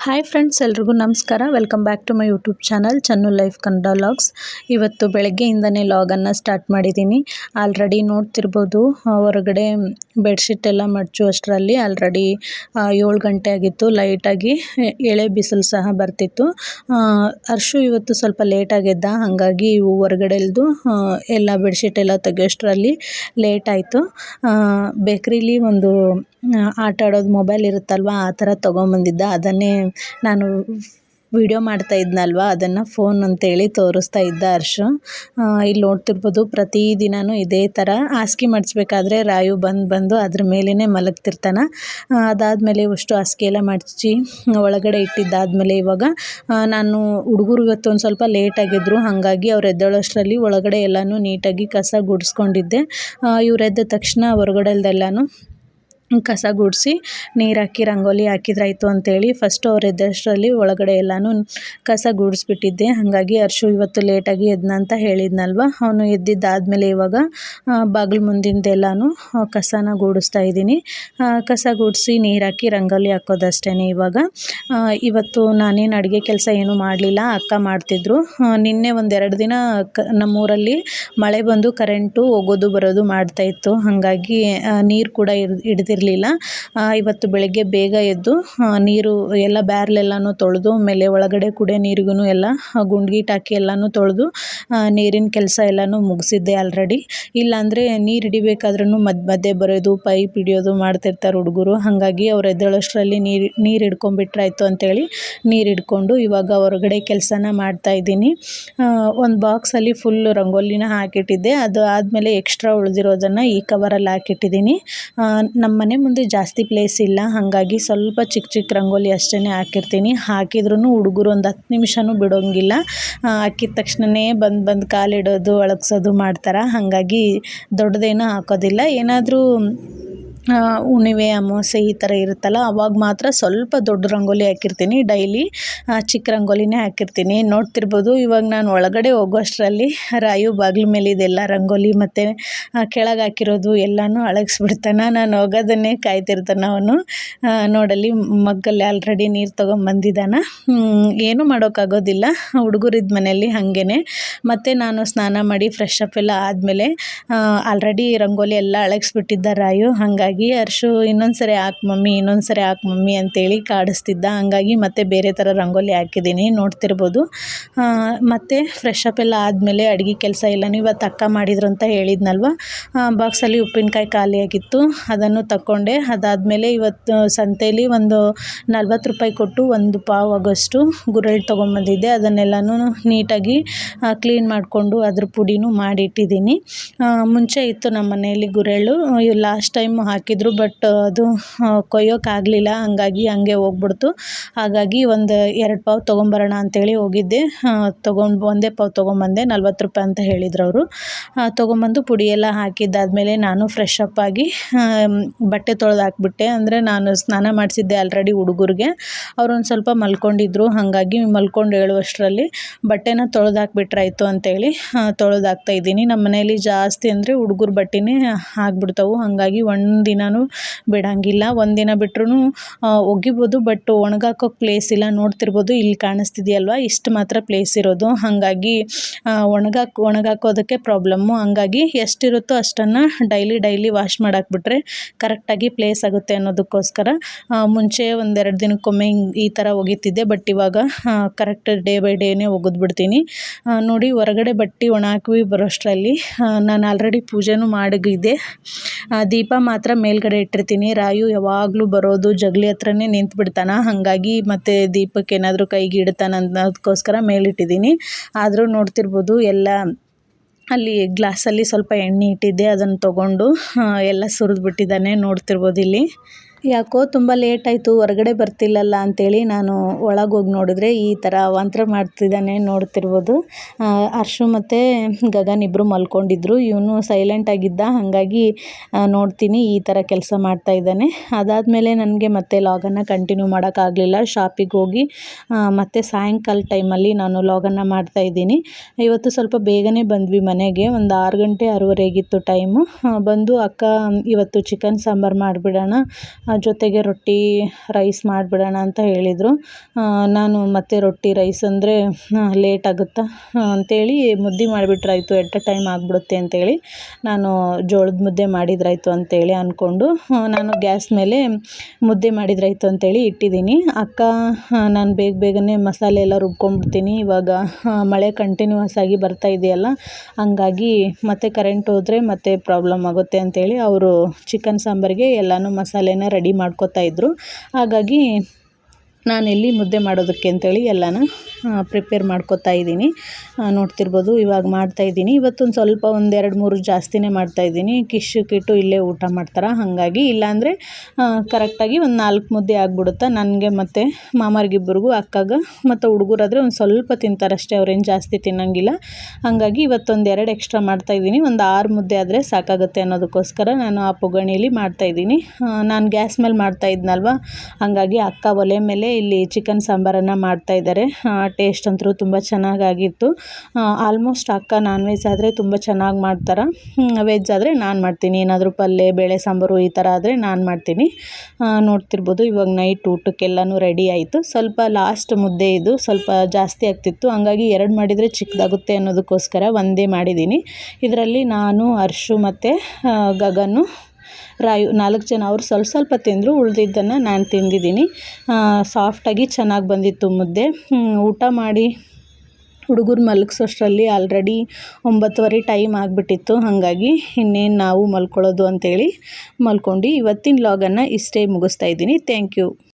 Hi friends, ಎಲ್ರಿಗೂ ನಮಸ್ಕಾರ. Welcome back to my YouTube channel Channu life Kannada vlogs. ಇವತ್ತು ಬೆಳಗ್ಗೆಯಿಂದನೇ ಲಾಗನ್ನು ಸ್ಟಾರ್ಟ್ ಮಾಡಿದ್ದೀನಿ. ಆಲ್ರೆಡಿ ನೋಡ್ತಿರ್ಬೋದು, ಹೊರಗಡೆ ಬೆಡ್ಶೀಟ್ ಎಲ್ಲ ಮಡಚು ಅಷ್ಟರಲ್ಲಿ ಆಲ್ರೆಡಿ 7 ಗಂಟೆ ಆಗಿತ್ತು. ಲೈಟಾಗಿ ಎಳೆ ಬಿಸಿಲು ಸಹ ಬರ್ತಿತ್ತು. ಹರ್ಷು ಇವತ್ತು ಸ್ವಲ್ಪ ಲೇಟಾಗಿ ಎದ್ದ, ಹಾಗಾಗಿ ಹೊರಗಡೆಲ್ದು ಎಲ್ಲ ಬೆಡ್ಶೀಟ್ ಎಲ್ಲ ತೆಗೆಯೋಷ್ಟರಲ್ಲಿ ಲೇಟ್ ಆಯಿತು. ಬೇಕ್ರಿಲಿ ಒಂದು ಆಟ ಆಡೋದು ಮೊಬೈಲ್ ಇರುತ್ತಲ್ವ, ಆ ಥರ ತೊಗೊಂಬಂದಿದ್ದ. ಅದನ್ನೇ ನಾನು ವಿಡಿಯೋ ಮಾಡ್ತಾ ಇದ್ನಲ್ವ, ಅದನ್ನು ಫೋನ್ ಅಂತೇಳಿ ತೋರಿಸ್ತಾ ಇದ್ದ ಹರ್ಷು. ಇಲ್ಲಿ ನೋಡ್ತಿರ್ಬೋದು, ಪ್ರತಿದಿನವೂ ಇದೇ ಥರ ಹಾಸಿಗೆ ಮಡಿಸ್ಬೇಕಾದ್ರೆ ರಾಯು ಬಂದು ಅದ್ರ ಮೇಲೇ ಮಲಗ್ತಿರ್ತಾನೆ. ಅದಾದಮೇಲೆ ಅಷ್ಟು ಹಾಸಿಗೆ ಎಲ್ಲ ಮಡಚಿ ಒಳಗಡೆ ಇಟ್ಟಿದ್ದಾದಮೇಲೆ ಇವಾಗ ನಾನು ಹುಡುಗರು ಇವತ್ತು ಒಂದು ಸ್ವಲ್ಪ ಲೇಟಾಗಿದ್ದರು, ಹಾಗಾಗಿ ಅವ್ರು ಎದ್ದೇಳೋಷ್ಟರಲ್ಲಿ ಒಳಗಡೆ ಎಲ್ಲನೂ ನೀಟಾಗಿ ಕಸ ಗುಡಿಸ್ಕೊಂಡಿದ್ದೆ. ಇವ್ರು ಎದ್ದ ತಕ್ಷಣ ಹೊರಗಡೆಲ್ದೆಲ್ಲನೂ ಕಸ ಗುಡಿಸಿ ನೀರು ಹಾಕಿ ರಂಗೋಲಿ ಹಾಕಿದ್ರಾಯ್ತು ಅಂತೇಳಿ ಫಸ್ಟು ಅವ್ರು ಎದ್ದಷ್ಟರಲ್ಲಿ ಒಳಗಡೆ ಎಲ್ಲನೂ ಕಸ ಗುಡಿಸ್ಬಿಟ್ಟಿದ್ದೆ. ಹಾಗಾಗಿ ಹರ್ಷು ಇವತ್ತು ಲೇಟಾಗಿ ಎದ್ನ ಅಂತ ಹೇಳಿದ್ನಲ್ವ, ಅವನು ಎದ್ದಿದ್ದಾದಮೇಲೆ ಇವಾಗ ಬಾಗಿಲು ಮುಂದಿಂದೆಲ್ಲನೂ ಕಸನ ಗುಡಿಸ್ತಾ ಇದ್ದೀನಿ. ಕಸ ಗುಡಿಸಿ ನೀರು ಹಾಕಿ ರಂಗೋಲಿ ಹಾಕೋದಷ್ಟೇ. ಇವತ್ತು ನಾನೇನು ಅಡುಗೆ ಕೆಲಸ ಏನೂ ಮಾಡಲಿಲ್ಲ, ಅಕ್ಕ ಮಾಡ್ತಿದ್ರು. ನಿನ್ನೆ ಒಂದೆರಡು ದಿನ ನಮ್ಮೂರಲ್ಲಿ ಮಳೆ ಬಂದು ಕರೆಂಟು ಹೋಗೋದು ಬರೋದು ಮಾಡ್ತಾಯಿತ್ತು, ಹಾಗಾಗಿ ನೀರು ಕೂಡ ಹಿಡ್ದಿರಲಿಲ್ಲ. ಇವತ್ತು ಬೆಳಗ್ಗೆ ಬೇಗ ಎದ್ದು ನೀರು ಎಲ್ಲ ಬ್ಯಾರ್ಲೆಲ್ಲನೂ ತೊಳೆದು, ಆಮೇಲೆ ಒಳಗಡೆ ಕುಡಿಯೋ ನೀರಿಗೂ ಎಲ್ಲ ಗುಂಡ್ಗೀಟ್ ಹಾಕಿ ಎಲ್ಲನೂ ತೊಳೆದು ನೀರಿನ ಕೆಲಸ ಎಲ್ಲನೂ ಮುಗಿಸಿದ್ದೆ ಆಲ್ರೆಡಿ. ಇಲ್ಲಾಂದರೆ ನೀರು ಹಿಡಿಬೇಕಾದ್ರೂ ಮಧ್ಯೆ ಬರೋದು, ಪೈಪ್ ಹಿಡಿಯೋದು ಮಾಡ್ತಿರ್ತಾರೆ ಹುಡುಗರು. ಹಾಗಾಗಿ ಅವ್ರು ಎದ್ದೇಳೋಷ್ಟರಲ್ಲಿ ನೀರು ಹಿಡ್ಕೊಂಡ್ಬಿಟ್ರಾಯ್ತು ಅಂತೇಳಿ ನೀರು ಹಿಡ್ಕೊಂಡು ಇವಾಗ ಹೊರಗಡೆ ಕೆಲಸನ ಮಾಡ್ತಾಯಿದ್ದೀನಿ. ಒಂದು ಬಾಕ್ಸಲ್ಲಿ ಫುಲ್ ರಂಗೋಲಿನ ಹಾಕಿಟ್ಟಿದ್ದೆ. ಅದು ಆದಮೇಲೆ ಎಕ್ಸ್ಟ್ರಾ ಉಳಿದಿರೋದನ್ನು ಈ ಕವರಲ್ಲಿ ಹಾಕಿಟ್ಟಿದ್ದೀನಿ. ನಮ್ಮ ಮನೆ ಮುಂದೆ ಜಾಸ್ತಿ ಪ್ಲೇಸ್ ಇಲ್ಲ, ಹಾಗಾಗಿ ಸ್ವಲ್ಪ ಚಿಕ್ಕ ಚಿಕ್ಕ ರಂಗೋಲಿ ಅಷ್ಟೇ ಹಾಕಿರ್ತೀನಿ. ಹಾಕಿದ್ರೂ ಹುಡುಗರು ಒಂದು 10 ನಿಮಿಷನೂ ಬಿಡೋಂಗಿಲ್ಲ. ಹಾಕಿದ ತಕ್ಷಣವೇ ಬಂದು ಕಾಲಿಡೋದು, ಅಳಗ್ಸೋದು ಮಾಡ್ತಾರೆ. ಹಾಗಾಗಿ ದೊಡ್ಡದೇನೂ ಹಾಕೋದಿಲ್ಲ. ಏನಾದರೂ ಹುಣ್ಣಿಮೆ, ಅಮಾವಾಸ್ಯೆ ಈ ಥರ ಇರುತ್ತಲ್ಲ, ಅವಾಗ ಮಾತ್ರ ಸ್ವಲ್ಪ ದೊಡ್ಡ ರಂಗೋಲಿ ಹಾಕಿರ್ತೀನಿ. ಡೈಲಿ ಚಿಕ್ಕ ರಂಗೋಲಿನೇ ಹಾಕಿರ್ತೀನಿ. ನೋಡ್ತಿರ್ಬೋದು, ಇವಾಗ ನಾನು ಒಳಗಡೆ ಹೋಗೋಷ್ಟರಲ್ಲಿ ರಾಯು ಬಾಗಿಲು ಮೇಲೆ ಇದೆಲ್ಲ ರಂಗೋಲಿ ಮತ್ತು ಕೆಳಗೆ ಹಾಕಿರೋದು ಎಲ್ಲನೂ ಅಳಗಿಸ್ಬಿಡ್ತಾನೆ. ನಾನು ಹೋಗೋದನ್ನೇ ಕಾಯ್ತಿರ್ತಾನೆ ಅವನು. ನೋಡಲ್ಲಿ ಮಗ್ಗಲ್ಲಿ ಆಲ್ರೆಡಿ ನೀರು ತೊಗೊಂಬಂದಿದ್ದಾನೆ. ಏನೂ ಮಾಡೋಕ್ಕಾಗೋದಿಲ್ಲ, ಹುಡುಗರಿದ್ದ ಮನೆಯಲ್ಲಿ ಹಾಗೇ. ಮತ್ತು ನಾನು ಸ್ನಾನ ಮಾಡಿ ಫ್ರೆಶ್ ಅಪ್ ಎಲ್ಲ ಆದಮೇಲೆ ಆಲ್ರೆಡಿ ರಂಗೋಲಿ ಎಲ್ಲ ಅಳಗಿಸ್ಬಿಟ್ಟಿದ್ದ ರಾಯು. ಹಾಗಾಗಿ ಹರ್ಷು ಇನ್ನೊಂದು ಸರಿ ಹಾಕು ಮಮ್ಮಿ ಅಂತೇಳಿ ಕಾಡಿಸ್ತಿದ್ದ. ಹಾಗಾಗಿ ಮತ್ತೆ ಬೇರೆ ಥರ ರಂಗೋಲಿ ಹಾಕಿದ್ದೀನಿ, ನೋಡ್ತಿರ್ಬೋದು. ಮತ್ತು ಫ್ರೆಶ್ ಅಪ್ ಎಲ್ಲ ಆದಮೇಲೆ ಅಡುಗೆ ಕೆಲಸ ಎಲ್ಲನೂ ಇವತ್ತು ಅಕ್ಕ ಮಾಡಿದ್ರು ಅಂತ ಹೇಳಿದ್ನಲ್ವ, ಬಾಕ್ಸಲ್ಲಿ ಉಪ್ಪಿನಕಾಯಿ ಖಾಲಿಯಾಗಿತ್ತು, ಅದನ್ನು ತಗೊಂಡೆ. ಅದಾದಮೇಲೆ ಇವತ್ತು ಸಂತೆಯಲ್ಲಿ ಒಂದು 40 ರೂಪಾಯಿ ಕೊಟ್ಟು ಒಂದು ಪಾವು ಆಗೋಷ್ಟು ಗುರೆಳ್ಳು ತೊಗೊಂಬಂದಿದ್ದೆ. ಅದನ್ನೆಲ್ಲನೂ ನೀಟಾಗಿ ಕ್ಲೀನ್ ಮಾಡಿಕೊಂಡು ಅದ್ರ ಪುಡಿನೂ ಮಾಡಿಟ್ಟಿದ್ದೀನಿ. ಮುಂಚೆ ಇತ್ತು ನಮ್ಮ ಮನೆಯಲ್ಲಿ ಗುರೆಳ್ಳು, ಲಾಸ್ಟ್ ಟೈಮ್ ಹಾಕಿದ್ರು, ಬಟ್ ಅದು ಕೊಯ್ಯೋಕ್ಕಾಗಲಿಲ್ಲ, ಹಂಗಾಗಿ ಹಂಗೆ ಹೋಗ್ಬಿಡ್ತು. ಹಾಗಾಗಿ ಒಂದು 2 ಪಾವು ತೊಗೊಂಬರೋಣ ಅಂತೇಳಿ ಹೋಗಿದ್ದೆ. ಒಂದೇ ಪಾವು ತೊಗೊಂಬಂದೆ. 40 ರೂಪಾಯಿ ಅಂತ ಹೇಳಿದ್ರು ಅವರು. ತೊಗೊಂಬಂದು ಪುಡಿ ಎಲ್ಲ ಹಾಕಿದ್ದಾದಮೇಲೆ ನಾನು ಫ್ರೆಶ್ ಅಪ್ ಆಗಿ ಬಟ್ಟೆ ತೊಳೆದು ಹಾಕ್ಬಿಟ್ಟೆ. ಅಂದರೆ ನಾನು ಸ್ನಾನ ಮಾಡಿಸಿದ್ದೆ ಆಲ್ರೆಡಿ ಹುಡುಗರಿಗೆ. ಅವ್ರೊಂದು ಸ್ವಲ್ಪ ಮಲ್ಕೊಂಡಿದ್ರು, ಹಾಗಾಗಿ ಮಲ್ಕೊಂಡು ಹೇಳುವಷ್ಟರಲ್ಲಿ ಬಟ್ಟೆನ ತೊಳೆದು ಹಾಕ್ಬಿಟ್ರಾಯ್ತು ಅಂತೇಳಿ ತೊಳೆದು ಹಾಕ್ತಾಯಿದ್ದೀನಿ. ನಮ್ಮ ಮನೆಯಲ್ಲಿ ಜಾಸ್ತಿ ಅಂದರೆ ಹುಡುಗರ ಬಟ್ಟೆನೇ ಆಗ್ಬಿಡ್ತಾವೆ, ಹಾಗಾಗಿ ಒಂದಿನವೂ ಬಿಡೋಂಗಿಲ್ಲ. ಒಂದಿನ ಬಿಟ್ರೂ ಒಗಿಬೋದು, ಬಟ್ ಒಣಗಾಕೋಕ್ಕೆ ಪ್ಲೇಸ್ ಇಲ್ಲ. ನೋಡ್ತಿರ್ಬೋದು, ಇಲ್ಲಿ ಕಾಣಿಸ್ತಿದೆಯಲ್ವ, ಇಷ್ಟು ಮಾತ್ರ ಪ್ಲೇಸ್ ಇರೋದು. ಹಾಗಾಗಿ ಒಣಗಾಕೋದಕ್ಕೆ ಪ್ರಾಬ್ಲಮ್ಮು. ಹಾಗಾಗಿ ಎಷ್ಟಿರುತ್ತೋ ಅಷ್ಟನ್ನು ಡೈಲಿ ವಾಶ್ ಮಾಡಾಕ್ಬಿಟ್ರೆ ಕರೆಕ್ಟಾಗಿ ಪ್ಲೇಸ್ ಆಗುತ್ತೆ ಅನ್ನೋದಕ್ಕೋಸ್ಕರ ಮುಂಚೆ 1-2 ದಿನಕ್ಕೊಮ್ಮೆ ಈ ಥರ ಒಗಿತಿದ್ದೆ, ಬಟ್ ಇವಾಗ ಕರೆಕ್ಟ್ ಡೇ ಬೈ ಡೇನೇ ಒಗೆದ್ಬಿಡ್ತೀನಿ. ನೋಡಿ, ಹೊರಗಡೆ ಬಟ್ಟೆ ಒಣ ಹಾಕಿ ಬರೋಷ್ಟರಲ್ಲಿ ನಾನು ಆಲ್ರೆಡಿ ಪೂಜೆನೂ ಮಾಡಿದ್ದೆ. ದೀಪ ಮಾತ್ರ ಮೇಲ್ಗಡೆ ಇಟ್ಟಿರ್ತೀನಿ. ರಾಯು ಯಾವಾಗಲೂ ಬರೋದು ಜಗಲಿ ಹತ್ರನೇ ನಿಂತ್ಬಿಡ್ತಾನೆ, ಹಾಗಾಗಿ ಮತ್ತು ದೀಪಕ್ಕೆ ಏನಾದರೂ ಕೈಗೆ ಇಡ್ತಾನೆ ಅನ್ನೋದಕ್ಕೋಸ್ಕರ ಮೇಲಿಟ್ಟಿದ್ದೀನಿ. ಆದರೂ ನೋಡ್ತಿರ್ಬೋದು, ಎಲ್ಲ ಅಲ್ಲಿ ಗ್ಲಾಸಲ್ಲಿ ಸ್ವಲ್ಪ ಎಣ್ಣೆ ಇಟ್ಟಿದ್ದೆ, ಅದನ್ನು ತೊಗೊಂಡು ಎಲ್ಲ ಸುರಿದ್ಬಿಟ್ಟಿದ್ದಾನೆ. ನೋಡ್ತಿರ್ಬೋದು, ಇಲ್ಲಿ ಯಾಕೋ ತುಂಬ ಲೇಟ್ ಆಯಿತು, ಹೊರಗಡೆ ಬರ್ತಿಲ್ಲಲ್ಲ ಅಂತೇಳಿ ನಾನು ಒಳಗೆ ಹೋಗಿ ನೋಡಿದ್ರೆ ಈ ಥರ ಅವಾಂತರ ಮಾಡ್ತಿದ್ದಾನೆ. ನೋಡ್ತಿರ್ಬೋದು, ಹರ್ಷು ಮತ್ತು ಗಗನ್ ಇಬ್ಬರು ಮಲ್ಕೊಂಡಿದ್ರು, ಇವನು ಸೈಲೆಂಟಾಗಿದ್ದ. ಹಾಗಾಗಿ ನೋಡ್ತೀನಿ ಈ ಥರ ಕೆಲಸ ಮಾಡ್ತಾಯಿದ್ದಾನೆ. ಅದಾದಮೇಲೆ ನನಗೆ ಮತ್ತೆ ಲಾಗನ್ನು ಕಂಟಿನ್ಯೂ ಮಾಡೋಕ್ಕಾಗಲಿಲ್ಲ. ಶಾಪಿಗೆ ಹೋಗಿ ಮತ್ತು ಸಾಯಂಕಾಲ ಟೈಮಲ್ಲಿ ನಾನು ಲಾಗನ್ನು ಮಾಡ್ತಾಯಿದ್ದೀನಿ. ಇವತ್ತು ಸ್ವಲ್ಪ ಬೇಗನೆ ಬಂದ್ವಿ ಮನೆಗೆ. ಒಂದು 6 ಗಂಟೆ 6:15 ಟೈಮು ಬಂದು, ಅಕ್ಕ ಇವತ್ತು ಚಿಕನ್ ಸಾಂಬಾರು ಮಾಡಿಬಿಡೋಣ ಜೊತೆಗೆ ರೊಟ್ಟಿ ರೈಸ್ ಮಾಡಿಬಿಡೋಣ ಅಂತ ಹೇಳಿದರು. ನಾನು ಮತ್ತೆ ರೊಟ್ಟಿ ರೈಸ್ ಅಂದರೆ ಲೇಟ್ ಆಗುತ್ತಾ ಅಂಥೇಳಿ ಮುದ್ದೆ ಮಾಡಿಬಿಟ್ರಾಯ್ತು, ಎಟ್ ಎ ಟೈಮ್ ಆಗಿಬಿಡುತ್ತೆ ಅಂಥೇಳಿ ನಾನು ಜೋಳದ ಮುದ್ದೆ ಮಾಡಿದ್ರಾಯ್ತು ಅಂಥೇಳಿ ಅಂದ್ಕೊಂಡು ನಾನು ಗ್ಯಾಸ್ ಮೇಲೆ ಮುದ್ದೆ ಮಾಡಿದ್ರಾಯ್ತು ಅಂಥೇಳಿ ಇಟ್ಟಿದ್ದೀನಿ. ಅಕ್ಕ ನಾನು ಬೇಗನೆ ಮಸಾಲೆ ಎಲ್ಲ ರುಬ್ಕೊಂಡ್ಬಿಡ್ತೀನಿ, ಇವಾಗ ಮಳೆ ಕಂಟಿನ್ಯೂಸ್ ಆಗಿ ಬರ್ತಾ ಇದೆಯಲ್ಲ, ಹಂಗಾಗಿ ಮತ್ತೆ ಕರೆಂಟ್ ಹೋದರೆ ಮತ್ತೆ ಪ್ರಾಬ್ಲಮ್ ಆಗುತ್ತೆ ಅಂಥೇಳಿ ಅವರು ಚಿಕನ್ ಸಾಂಬಾರಿಗೆ ಎಲ್ಲನೂ ಮಸಾಲೆನ ರೆಡಿ ಮಾಡ್ಕೊತಾ ಇದ್ದರು. ಹಾಗಾಗಿ ನಾನಿಲ್ಲಿ ಮುದ್ದೆ ಮಾಡೋದಕ್ಕೆ ಅಂತೇಳಿ ಎಲ್ಲನ ಪ್ರಿಪೇರ್ ಮಾಡ್ಕೊತಾ ಇದ್ದೀನಿ. ನೋಡ್ತಿರ್ಬೋದು ಇವಾಗ ಮಾಡ್ತಾಯಿದ್ದೀನಿ. ಇವತ್ತೊಂದು ಸ್ವಲ್ಪ 1-2-3 ಜಾಸ್ತಿನೇ ಮಾಡ್ತಾಯಿದ್ದೀನಿ. ಕಿಟ್ಟು ಇಲ್ಲೇ ಊಟ ಮಾಡ್ತಾರೆ, ಹಾಗಾಗಿ ಇಲ್ಲಾಂದರೆ ಕರೆಕ್ಟಾಗಿ ಒಂದು 4 ಮುದ್ದೆ ಆಗಿಬಿಡುತ್ತೆ ನನಗೆ ಮತ್ತು ಮಾಮಾರಿಗಿಬ್ಬರಿಗೂ, ಅಕ್ಕಗೆ ಮತ್ತು ಹುಡುಗರಾದರೆ ಒಂದು ಸ್ವಲ್ಪ ತಿಂತಾರಷ್ಟೇ, ಅವ್ರೇನು ಜಾಸ್ತಿ ತಿನ್ನೋಂಗಿಲ್ಲ. ಹಾಗಾಗಿ ಇವತ್ತೊಂದು 2 ಎಕ್ಸ್ಟ್ರಾ ಮಾಡ್ತಾಯಿದ್ದೀನಿ. ಒಂದು 6 ಮುದ್ದೆ ಆದರೆ ಸಾಕಾಗುತ್ತೆ ಅನ್ನೋದಕ್ಕೋಸ್ಕರ ನಾನು ಆ ಪುಗಣಿಯಲ್ಲಿ ಮಾಡ್ತಾಯಿದ್ದೀನಿ. ನಾನು ಗ್ಯಾಸ್ ಮೇಲೆ ಮಾಡ್ತಾಯಿದ್ನಲ್ವ, ಹಾಗಾಗಿ ಅಕ್ಕ ಒಲೆ ಮೇಲೆ ಇಲ್ಲಿ ಚಿಕನ್ ಸಾಂಬಾರನ್ನು ಮಾಡ್ತಾಯಿದ್ದಾರೆ. ಟೇಸ್ಟ್ ಅಂತೂ ತುಂಬ ಚೆನ್ನಾಗಾಗಿತ್ತು. ಆಲ್ಮೋಸ್ಟ್ ಅಕ್ಕ ನಾನ್ ವೆಜ್ ಆದರೆ ತುಂಬ ಚೆನ್ನಾಗಿ ಮಾಡ್ತಾರೆ, ವೆಜ್ ಆದರೆ ನಾನು ಮಾಡ್ತೀನಿ. ಏನಾದರೂ ಪಲ್ಯ ಬೇಳೆ ಸಾಂಬಾರು ಈ ಥರ ಆದರೆ ನಾನು ಮಾಡ್ತೀನಿ. ನೋಡ್ತಿರ್ಬೋದು ಇವಾಗ ನೈಟ್ ಊಟಕ್ಕೆಲ್ಲನೂ ರೆಡಿ ಆಯಿತು. ಸ್ವಲ್ಪ ಲಾಸ್ಟ್ ಮುದ್ದೆ ಇದು ಸ್ವಲ್ಪ ಜಾಸ್ತಿ ಆಗ್ತಿತ್ತು, ಹಂಗಾಗಿ 2 ಮಾಡಿದರೆ ಚಿಕ್ಕದಾಗುತ್ತೆ ಅನ್ನೋದಕ್ಕೋಸ್ಕರ ಒಂದೇ ಮಾಡಿದ್ದೀನಿ. ಇದರಲ್ಲಿ ನಾನು, ಹರ್ಷು ಮತ್ತು ಗಗನು, ರಾಯು 4 ಜನ. ಅವರು ಸ್ವಲ್ಪ ತಿಂದರು, ಉಳಿದಿದ್ದನ್ನು ನಾನು ತಿಂದಿದ್ದೀನಿ. ಸಾಫ್ಟಾಗಿ ಚೆನ್ನಾಗಿ ಬಂದಿತ್ತು ಮುದ್ದೆ. ಊಟ ಮಾಡಿ ಹುಡುಗರು ಮಲಗಿಸೋಷ್ಟರಲ್ಲಿ ಆಲ್ರೆಡಿ 9:15 ಟೈಮ್ ಆಗಿಬಿಟ್ಟಿತ್ತು. ಹಾಗಾಗಿ ಇನ್ನೇನು ನಾವು ಮಲ್ಕೊಳ್ಳೋದು ಅಂಥೇಳಿ ಮಲ್ಕೊಂಡು ಇವತ್ತಿನ ವ್ಲಾಗನ್ನು ಇಷ್ಟೇ ಮುಗಿಸ್ತಾ ಇದ್ದೀನಿ. Thank you.